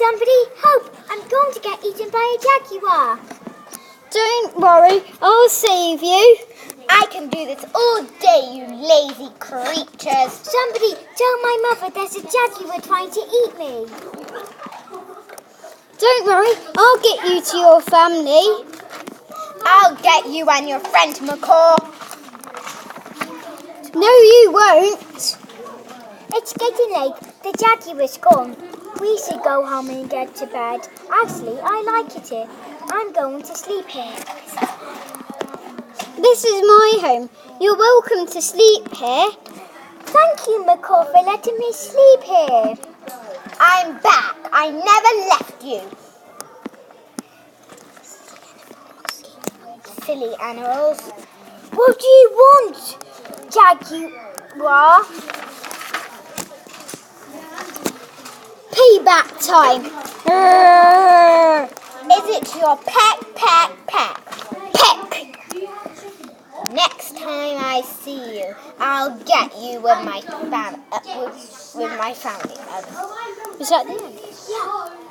Somebody help! I'm going to get eaten by a jaguar. Don't worry, I'll save you. I can do this all day, you lazy creatures. Somebody tell my mother there's a jaguar trying to eat me. Don't worry, I'll get you to your family. I'll get you and your friend, McCaw. No, you won't. It's getting late. The jaguar's gone. We should go home and get to bed. Actually, I like it here. I'm going to sleep here. This is my home. You're welcome to sleep here. Thank you, McCaw, for letting me sleep here. I'm back. I never left you. Silly animals. What do you want, jaguar? Payback time. Is it your peck? Next time I see you, I'll get you with my family. Is that the end? Yeah.